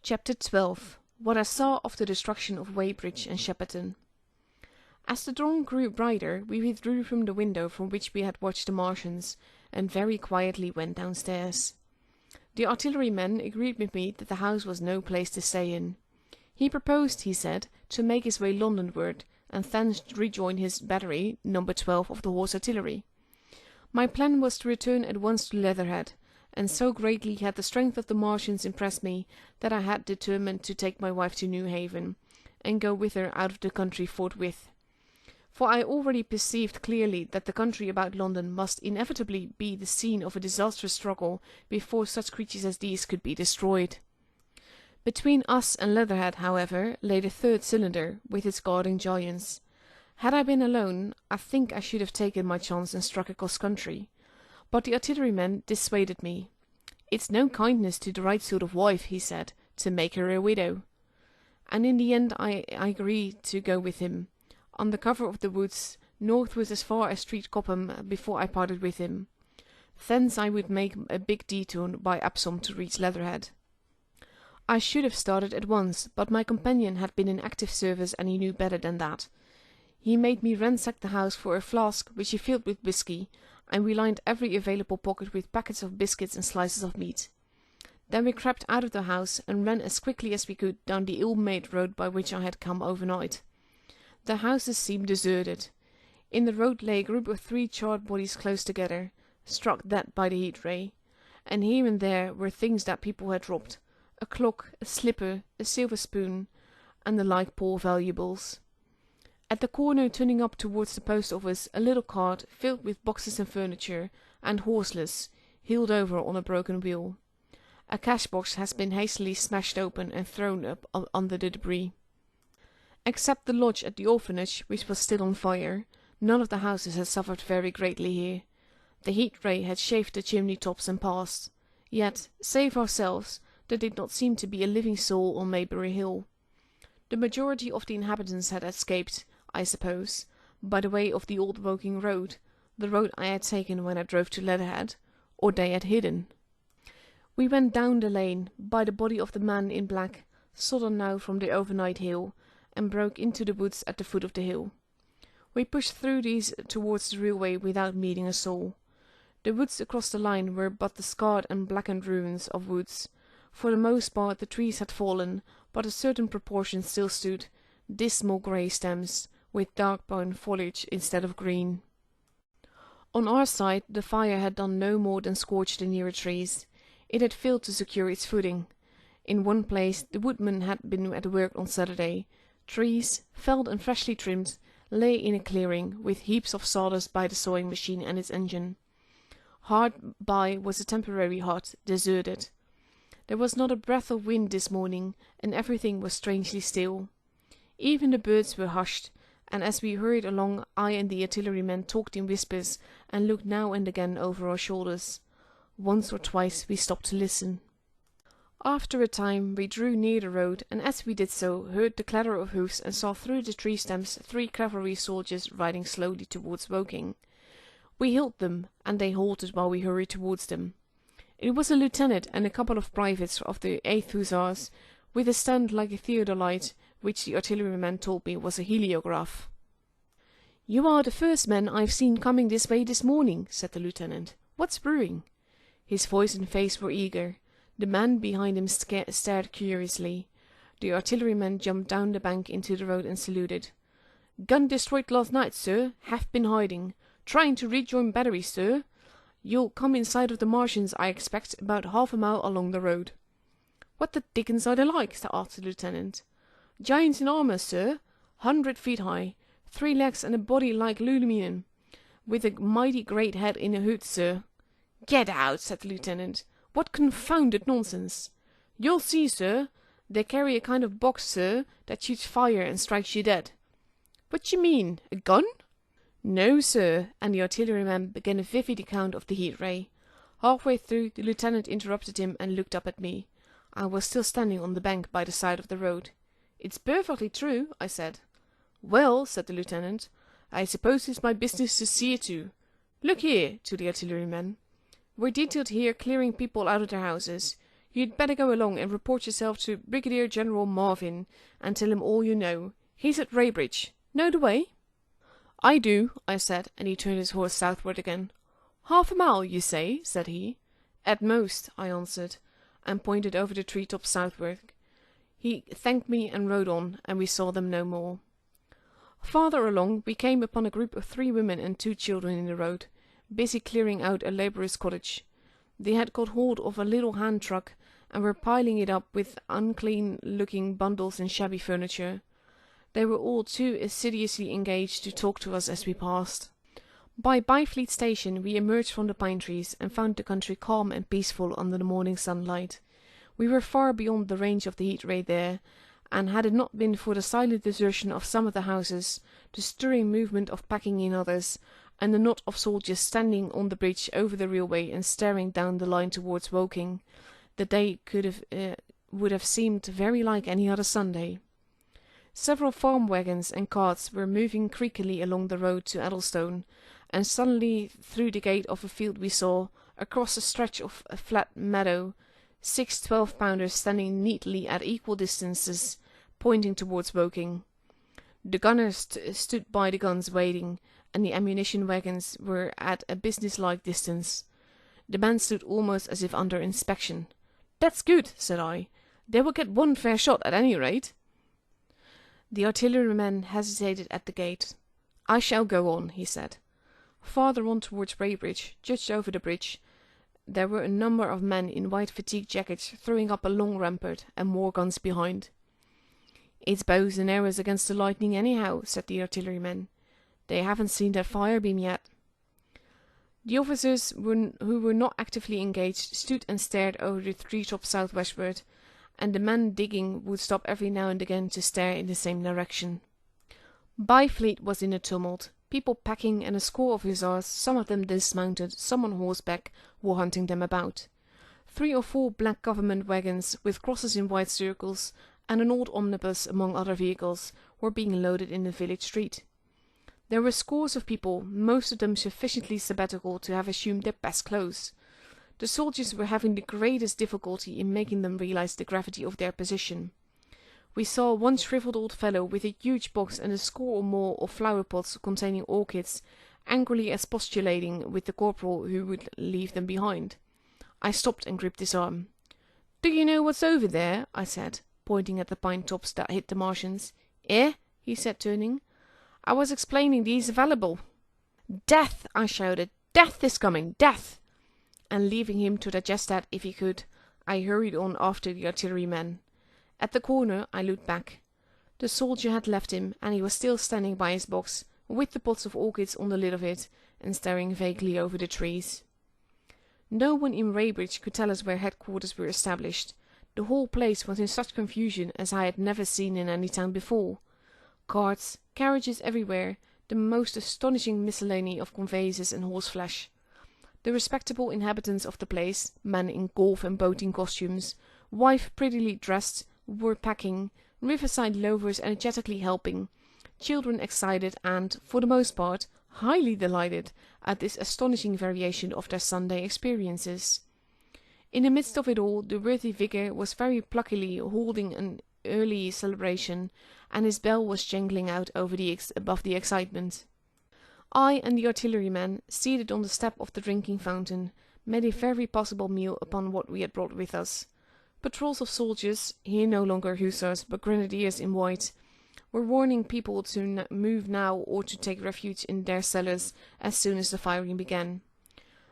Chapter 12. What I saw of the destruction of Weybridge and Shepperton. As the dawn grew brighter, we withdrew from the window from which we had watched the Martians, and very quietly went downstairs. The artilleryman agreed with me that the house was no place to stay in. He proposed, he said, to make his way Londonward, and thence rejoin his battery, No. 12 of the Horse Artillery. My plan was to return at once to Leatherhead, and so greatly had the strength of the Martians impressed me that I had determined to take my wife to New Haven, and go with her out of the country forthwith. For I already perceived clearly that the country about London must inevitably be the scene of a disastrous struggle before such creatures as these could be destroyed. Between us and Leatherhead, however, lay the third cylinder, with its guarding giants. Had I been alone, I think I should have taken my chance and struck across country. But the artilleryman dissuaded me. "It's no kindness to the right sort of wife," he said, "to make her a widow." And in the end I agreed to go with him, under cover of the woods, northward as far as Street Cobham before I parted with him. Thence I would make a big detour by Epsom to reach Leatherhead. I should have started at once, but my companion had been in active service and he knew better than that. He made me ransack the house for a flask which he filled with whisky, and we lined every available pocket with packets of biscuits and slices of meat. Then we crept out of the house and ran as quickly as we could down the ill-made road by which I had come overnight. The houses seemed deserted. In the road lay a group of 3 charred bodies close together, struck dead by the heat ray, and here and there were things that people had dropped, a clock, a slipper, a silver spoon, and the like poor valuables. At the corner turning up towards the post office, a little cart, filled with boxes and furniture, and horseless, heeled over on a broken wheel. A cash-box has been hastily smashed open and thrown up under the debris. Except the lodge at the orphanage, which was still on fire, none of the houses had suffered very greatly here. The heat ray had shaved the chimney tops and passed. Yet, save ourselves, there did not seem to be a living soul on Maybury Hill. The majority of the inhabitants had escaped, I suppose, by the way of the old Woking road, the road I had taken when I drove to Leatherhead, or they had hidden. We went down the lane, by the body of the man in black, sodden now from the overnight hail, and broke into the woods at the foot of the hill. We pushed through these towards the railway without meeting a soul. The woods across the line were but the scarred and blackened ruins of woods. For the most part the trees had fallen, but a certain proportion still stood, dismal grey stems, with dark brown foliage instead of green. On our side the fire had done no more than scorch the nearer trees. It had failed to secure its footing. In one place the woodmen had been at work on Saturday. Trees, felled and freshly trimmed, lay in a clearing, with heaps of sawdust by the sawing machine and its engine. Hard by was a temporary hut, deserted. There was not a breath of wind this morning, and everything was strangely still. Even the birds were hushed, and as we hurried along I and the artilleryman talked in whispers and looked now and again over our shoulders. Once or twice we stopped to listen. After a time we drew near the road, and as we did so heard the clatter of hoofs and saw through the tree stems 3 cavalry soldiers riding slowly towards Woking. We hailed them, and they halted while we hurried towards them. It was a lieutenant and a couple of privates of the 8th Hussars, with a stand like a theodolite, which the artilleryman told me was a heliograph. "You are the first men I've seen coming this way this morning," said the lieutenant. "What's brewing?" His voice and face were eager. The man behind him stared curiously. The artilleryman jumped down the bank into the road and saluted. "Gun destroyed last night, sir. Have been hiding. Trying to rejoin battery, sir. You'll come in sight of the Martians, I expect, about half a mile along the road." "What the dickens are they like?" asked the lieutenant. "Giants in armour, sir. 100 feet high. 3 legs and a body like aluminium, with a mighty great head in a hood, sir." "Get out!" said the lieutenant. "What confounded nonsense!" "You'll see, sir. They carry a kind of box, sir, that shoots fire and strikes you dead." "What d'ye mean? A gun?" "No, sir," and the artilleryman began a vivid account of the heat ray. Halfway through the lieutenant interrupted him and looked up at me. I was still standing on the bank by the side of the road. "It's perfectly true," I said. "Well," said the lieutenant, "I suppose it's my business to see it to. Look here," to the artilleryman. "We're detailed here clearing people out of their houses. You'd better go along and report yourself to Brigadier General Marvin, and tell him all you know. He's at Weybridge. Know the way?" "I do," I said, and he turned his horse southward again. "Half a mile, you say?" said he. "At most," I answered, and pointed over the tree-tops southward. He thanked me and rode on, and we saw them no more. Farther along we came upon a group of 3 women and 2 children in the road, busy clearing out a labourer's cottage. They had got hold of a little hand truck, and were piling it up with unclean-looking bundles and shabby furniture. They were all too assiduously engaged to talk to us as we passed. By Byfleet Station we emerged from the pine trees, and found the country calm and peaceful under the morning sunlight. We were far beyond the range of the heat ray there, and had it not been for the silent desertion of some of the houses, the stirring movement of packing in others, and the knot of soldiers standing on the bridge over the railway and staring down the line towards Woking, the day would have seemed very like any other Sunday. Several farm wagons and carts were moving creakily along the road to Eddlestone, and suddenly through the gate of a field we saw, across a stretch of a flat meadow, 6 12-pounders standing neatly at equal distances, pointing towards Woking. The gunners stood by the guns waiting, and the ammunition wagons were at a business-like distance. The men stood almost as if under inspection. "That's good," said I. "They will get one fair shot at any rate." The artilleryman hesitated at the gate. "I shall go on," he said. Farther on towards Weybridge, just over the bridge, there were a number of men in white fatigue jackets throwing up a long rampart, and more guns behind. "It's bows and arrows against the lightning anyhow," said the artilleryman. "They haven't seen that fire beam yet." The officers who were not actively engaged stood and stared over the tree-tops southwestward, and the men digging would stop every now and again to stare in the same direction. Byfleet was in a tumult. People packing and a score of hussars, some of them dismounted, some on horseback, were hunting them about. 3 or 4 black government wagons, with crosses in white circles, and an old omnibus among other vehicles, were being loaded in the village street. There were scores of people, most of them sufficiently sabbatical to have assumed their best clothes. The soldiers were having the greatest difficulty in making them realize the gravity of their position. We saw one shriveled old fellow with a huge box and a score or more of flower pots containing orchids, angrily expostulating with the corporal who would leave them behind. I stopped and gripped his arm. "Do you know what's over there?" I said, pointing at the pine tops that hid the Martians. "Eh?" he said, turning. "I was explaining these available." "Death!" I shouted. "Death is coming! Death!" And leaving him to digest that if he could, I hurried on after the artilleryman. At the corner I looked back. The soldier had left him, and he was still standing by his box, with the pots of orchids on the lid of it, and staring vaguely over the trees. No one in Weybridge could tell us where headquarters were established. The whole place was in such confusion as I had never seen in any town before. Carts, carriages everywhere, the most astonishing miscellany of conveyances and horseflesh. The respectable inhabitants of the place, men in golf and boating costumes, wife prettily dressed, were packing, riverside loafers energetically helping, children excited and, for the most part, highly delighted at this astonishing variation of their Sunday experiences. In the midst of it all, the worthy vicar was very pluckily holding an early celebration, and his bell was jangling out above the excitement. I and the artilleryman, seated on the step of the drinking fountain, made a very possible meal upon what we had brought with us. Patrols of soldiers, here no longer hussars but grenadiers in white, were warning people to move now or to take refuge in their cellars as soon as the firing began.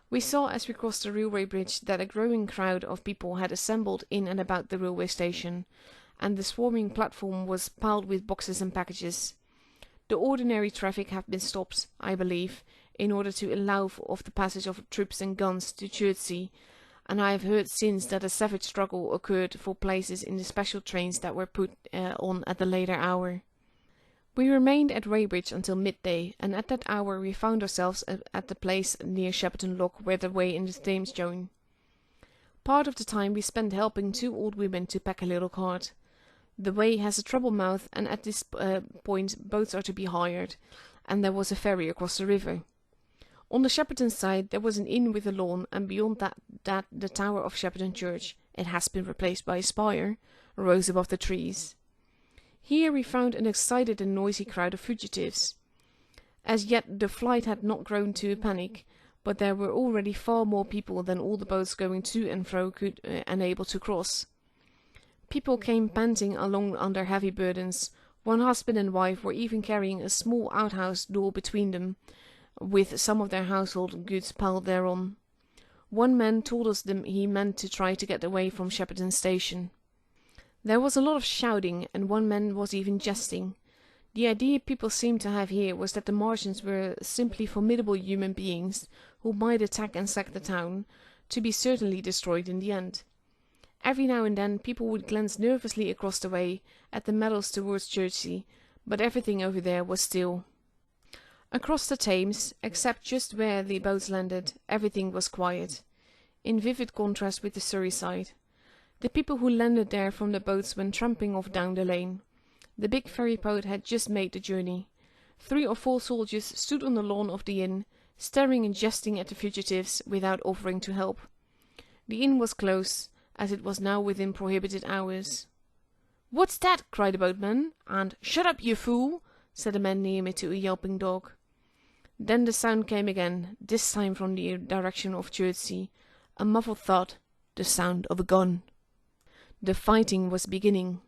We saw as we crossed the railway bridge that a growing crowd of people had assembled in and about the railway station, and the swarming platform was piled with boxes and packages. The ordinary traffic had been stopped, I believe, in order to allow of the passage of troops and guns to Chertsey, and I have heard since that a savage struggle occurred for places in the special trains that were put on at the later hour. We remained at Weybridge until midday, and at that hour we found ourselves at the place near Shepperton Lock where the Wey and the Thames join. Part of the time we spent helping 2 old women to pack a little cart. The Wey has a trouble mouth, and at this point boats are to be hired, and there was a ferry across the river. On the Shepperton side there was an inn with a lawn, and beyond that the tower of Shepperton Church, it has been replaced by a spire, rose above the trees. Here we found an excited and noisy crowd of fugitives. As yet the flight had not grown to a panic, but there were already far more people than all the boats going to and fro could enable to cross. People came panting along under heavy burdens. One husband and wife were even carrying a small outhouse door between them, with some of their household goods piled thereon. One man told us he meant to try to get away from Shepperton Station. There was a lot of shouting, and one man was even jesting. The idea people seemed to have here was that the Martians were simply formidable human beings who might attack and sack the town, to be certainly destroyed in the end. Every now and then people would glance nervously across the way at the meadows towards Chertsey, but everything over there was still. Across the Thames, except just where the boats landed, everything was quiet, in vivid contrast with the Surrey side. The people who landed there from the boats went tramping off down the lane. The big ferry boat had just made the journey. 3 or 4 soldiers stood on the lawn of the inn, staring and jesting at the fugitives without offering to help. The inn was closed, as it was now within prohibited hours. "What's that?" cried the boatman, and "Shut up, you fool!" said a man near me to a yelping dog. Then the sound came again, this time from the direction of Chertsey, a muffled thud, the sound of a gun. The fighting was beginning.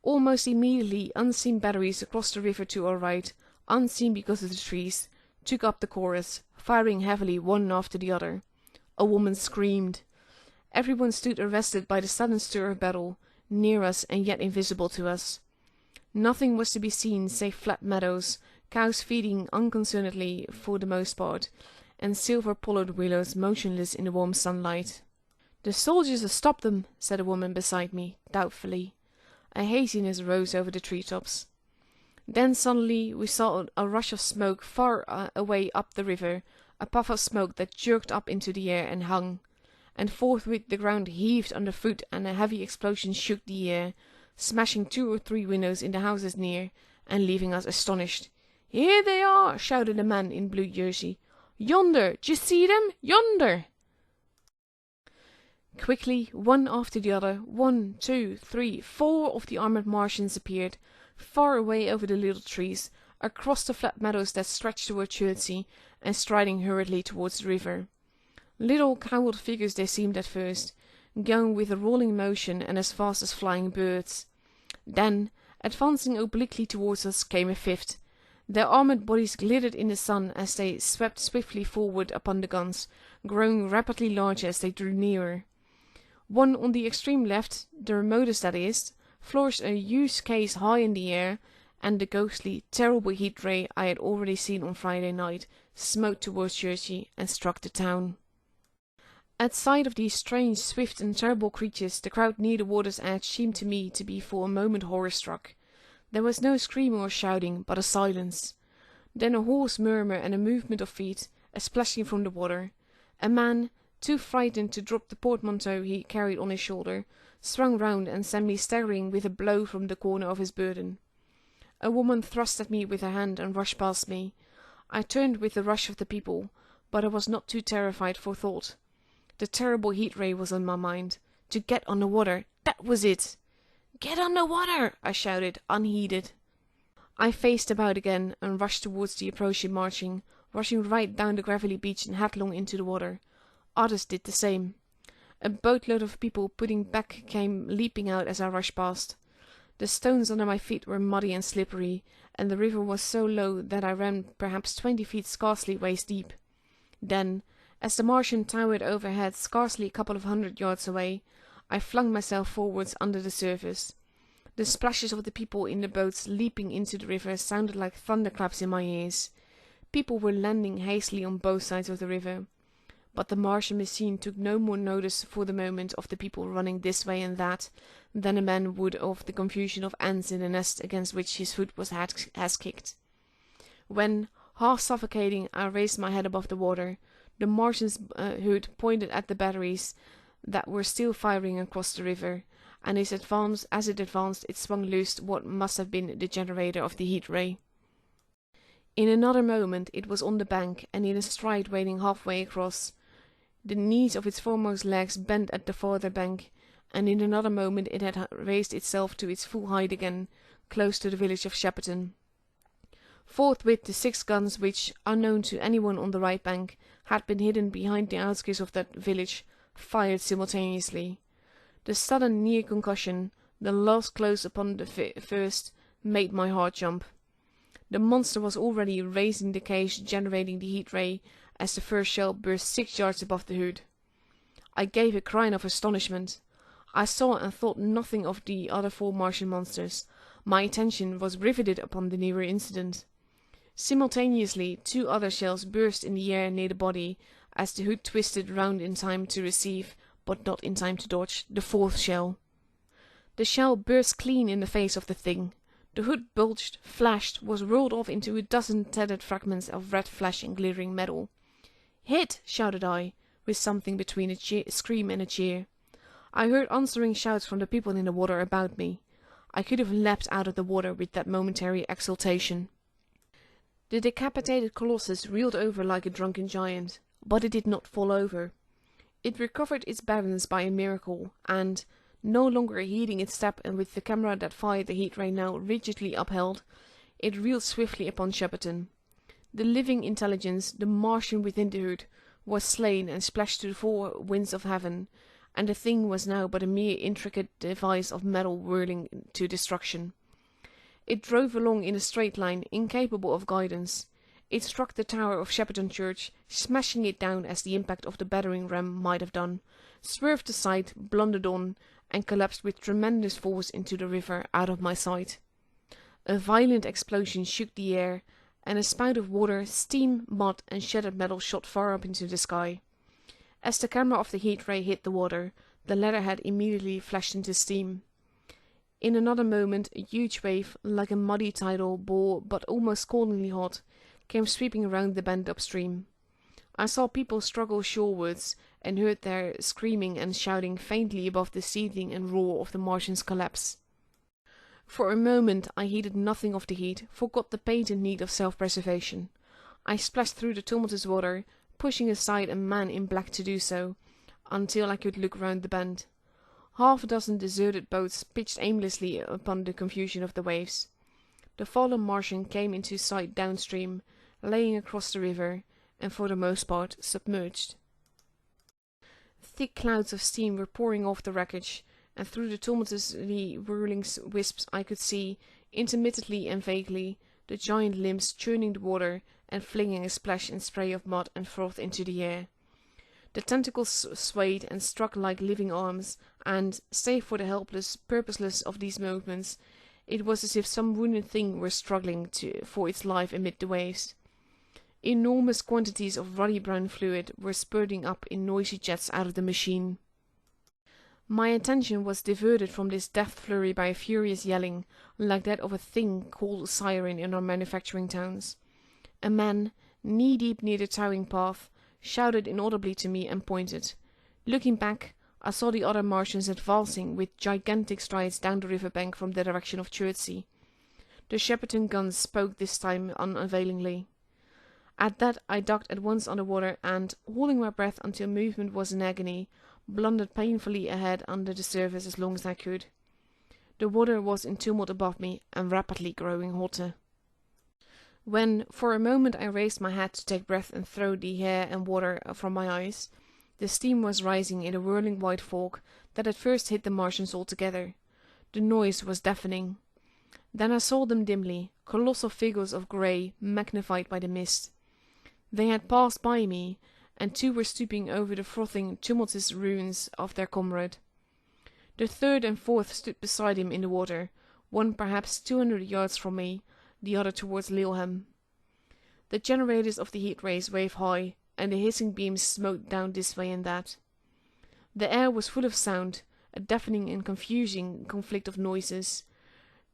Almost immediately unseen batteries across the river to our right, unseen because of the trees, took up the chorus, firing heavily one after the other. A woman screamed. Everyone stood arrested by the sudden stir of battle, near us and yet invisible to us. Nothing was to be seen save flat meadows, cows feeding unconcernedly for the most part, and silver pollard willows motionless in the warm sunlight. "The soldiers have stopped them," said a woman beside me, doubtfully. A haziness rose over the treetops. Then suddenly we saw a rush of smoke far away up the river, a puff of smoke that jerked up into the air and hung, and forthwith the ground heaved underfoot and a heavy explosion shook the air, smashing 2 or 3 windows in the houses near, and leaving us astonished. "Here they are!" shouted a man in blue jersey. "Yonder! D'ye see them? Yonder!" Quickly, one after the other, 1, 2, 3, 4 of the armored Martians appeared, far away over the little trees, across the flat meadows that stretched toward Chertsey, and striding hurriedly towards the river. Little cowled figures they seemed at first, going with a rolling motion and as fast as flying birds. Then, advancing obliquely towards us, came a 5th. Their armored bodies glittered in the sun as they swept swiftly forward upon the guns, growing rapidly larger as they drew nearer. One on the extreme left, the remotest that is, flourished a huge case high in the air, and the ghostly, terrible heat ray I had already seen on Friday night smote towards Chertsey and struck the town. At sight of these strange, swift, and terrible creatures, the crowd near the water's edge seemed to me to be for a moment horror-struck. There was no screaming or shouting, but a silence. Then a hoarse murmur and a movement of feet, a splashing from the water. A man, too frightened to drop the portmanteau he carried on his shoulder, swung round and sent me staggering with a blow from the corner of his burden. A woman thrust at me with her hand and rushed past me. I turned with the rush of the people, but I was not too terrified for thought. The terrible heat ray was on my mind. To get on the water, that was it! "Get on the water!" I shouted, unheeded. I faced about again and rushed towards the approaching marching, rushing right down the gravelly beach and headlong into the water. Others did the same. A boatload of people putting back came leaping out as I rushed past. The stones under my feet were muddy and slippery, and the river was so low that I ran perhaps 20 feet scarcely waist deep. Then, as the Martian towered overhead scarcely a couple of 100 yards away, I flung myself forwards under the surface. The splashes of the people in the boats leaping into the river sounded like thunderclaps in my ears. People were landing hastily on both sides of the river. But the Martian machine took no more notice for the moment of the people running this way and that than a man would of the confusion of ants in a nest against which his foot has kicked. When, half suffocating, I raised my head above the water, the Martian's hood pointed at the batteries that were still firing across the river, and as it advanced it swung loose what must have been the generator of the heat ray. In another moment it was on the bank and in a stride wading halfway across. The knees of its foremost legs bent at the farther bank, and in another moment it had raised itself to its full height again, close to the village of Shepperton. Forthwith the 6 guns which, unknown to anyone on the right bank, had been hidden behind the outskirts of that village, fired simultaneously. The sudden near concussion, the last close upon the first, made my heart jump. The monster was already raising the cage generating the heat ray as the first shell burst 6 yards above the hood. I gave a cry of astonishment. I saw and thought nothing of the other 4 Martian monsters. My attention was riveted upon the nearer incident. Simultaneously 2 other shells burst in the air near the body as the hood twisted round in time to receive, but not in time to dodge, the 4th shell. The shell burst clean in the face of the thing. The hood bulged, flashed, was rolled off into a dozen tattered fragments of red flesh and glittering metal. "Hit!" shouted I, with something between a scream and a cheer. I heard answering shouts from the people in the water about me. I could have leapt out of the water with that momentary exultation. The decapitated colossus reeled over like a drunken giant, but it did not fall over. It recovered its balance by a miracle, and, no longer heeding its step and with the camera that fired the heat ray now rigidly upheld, it reeled swiftly upon Shepperton. The living intelligence, the Martian within the hood, was slain and splashed to the 4 winds of heaven, and the thing was now but a mere intricate device of metal whirling to destruction. It drove along in a straight line, incapable of guidance. It struck the tower of Shepperton Church, smashing it down as the impact of the battering ram might have done, swerved aside, blundered on, and collapsed with tremendous force into the river out of my sight. A violent explosion shook the air, and a spout of water, steam, mud, and shattered metal shot far up into the sky. As the camera of the heat ray hit the water, the latter had immediately flashed into steam. In another moment a huge wave, like a muddy tidal ball but almost scaldingly hot, came sweeping around the bend upstream. I saw people struggle shorewards, and heard their screaming and shouting faintly above the seething and roar of the Martian's collapse. For a moment I heeded nothing of the heat, forgot the patent need of self-preservation. I splashed through the tumultuous water, pushing aside a man in black to do so, until I could look round the bend. 1/2 dozen deserted boats pitched aimlessly upon the confusion of the waves. The fallen Martian came into sight downstream, laying across the river, and for the most part submerged. Thick clouds of steam were pouring off the wreckage, and through the tumultuously whirling wisps I could see, intermittently and vaguely, the giant limbs churning the water and flinging a splash and spray of mud and froth into the air. The tentacles swayed and struck like living arms, and, save for the helpless, purposeless of these movements, it was as if some wounded thing were struggling for its life amid the waves. Enormous quantities of ruddy brown fluid were spurting up in noisy jets out of the machine. My attention was diverted from this death flurry by a furious yelling, like that of a thing called siren in our manufacturing towns. A man, knee-deep near the towing path, shouted inaudibly to me and pointed. Looking back, I saw the other Martians advancing with gigantic strides down the river bank from the direction of Chertsey. The Shepperton guns spoke this time unavailingly. At that I ducked at once under water and, holding my breath until movement was in agony, blundered painfully ahead under the surface as long as I could. The water was in tumult above me and rapidly growing hotter. When, for a moment, I raised my head to take breath and throw the air and water from my eyes, the steam was rising in a whirling white fog that at first hid the Martians altogether. The noise was deafening. Then I saw them dimly, colossal figures of grey, magnified by the mist. They had passed by me, and 2 were stooping over the frothing, tumultuous ruins of their comrade. The 3rd and 4th stood beside him in the water, one perhaps 200 yards from me, the other towards Lilham. The generators of the heat rays waved high, and the hissing beams smote down this way and that. The air was full of sound, a deafening and confusing conflict of noises.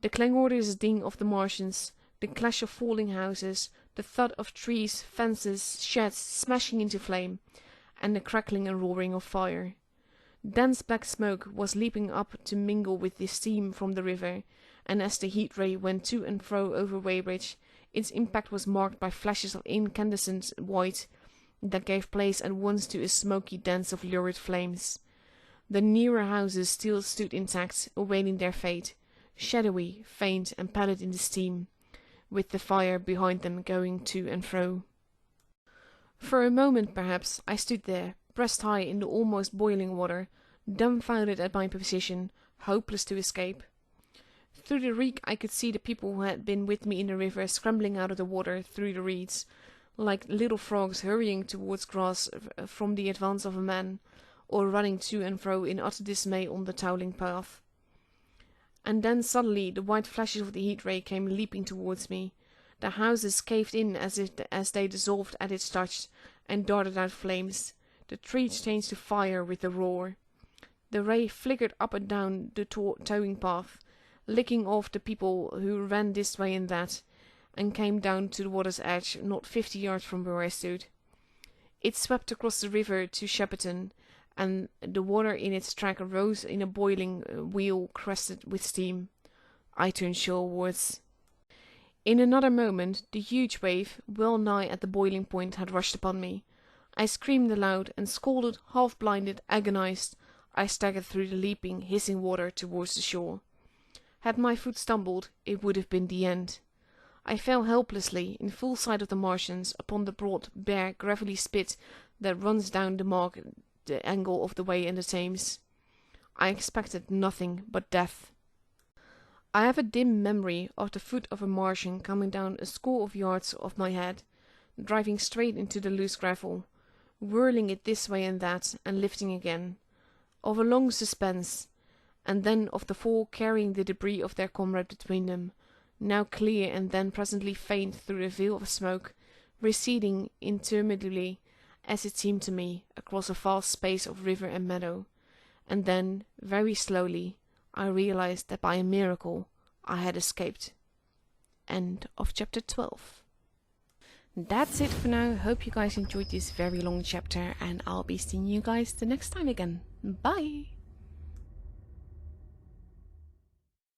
The clangorous ding of the Martians, the clash of falling houses, the thud of trees, fences, sheds smashing into flame, and the crackling and roaring of fire. Dense black smoke was leaping up to mingle with the steam from the river, and as the heat ray went to and fro over Weybridge, its impact was marked by flashes of incandescent white, that gave place at once to a smoky dance of lurid flames. The nearer houses still stood intact, awaiting their fate, shadowy, faint, and pallid in the steam, with the fire behind them going to and fro. For a moment, perhaps, I stood there, breast high in the almost boiling water, dumbfounded at my position, hopeless to escape. Through the reek I could see the people who had been with me in the river scrambling out of the water through the reeds, like little frogs hurrying towards grass from the advance of a man, or running to and fro in utter dismay on the towering path. And then suddenly the white flashes of the heat ray came leaping towards me. The houses caved in as they dissolved at its touch, and darted out flames. The trees changed to fire with a roar. The ray flickered up and down the towing path, licking off the people who ran this way and that, and came down to the water's edge not 50 yards from where I stood. It swept across the river to Shepperton, and the water in its track rose in a boiling wheel crested with steam. I turned shorewards. In another moment the huge wave, well nigh at the boiling point, had rushed upon me. I screamed aloud, and scalded, half-blinded, agonized, I staggered through the leaping, hissing water towards the shore. Had my foot stumbled, it would have been the end. I fell helplessly, in full sight of the Martians, upon the broad, bare, gravelly spit that runs down the angle of the way in the Thames. I expected nothing but death. I have a dim memory of the foot of a Martian coming down a score of yards off my head, driving straight into the loose gravel, whirling it this way and that, and lifting again, of a long suspense, and then of the four carrying the debris of their comrade between them, now clear and then presently faint through the veil of smoke, receding interminably, as it seemed to me, across a vast space of river and meadow, and then, very slowly, I realized that by a miracle I had escaped. End of chapter 12. That's it for now. Hope you guys enjoyed this very long chapter, and I'll be seeing you guys the next time again. Bye!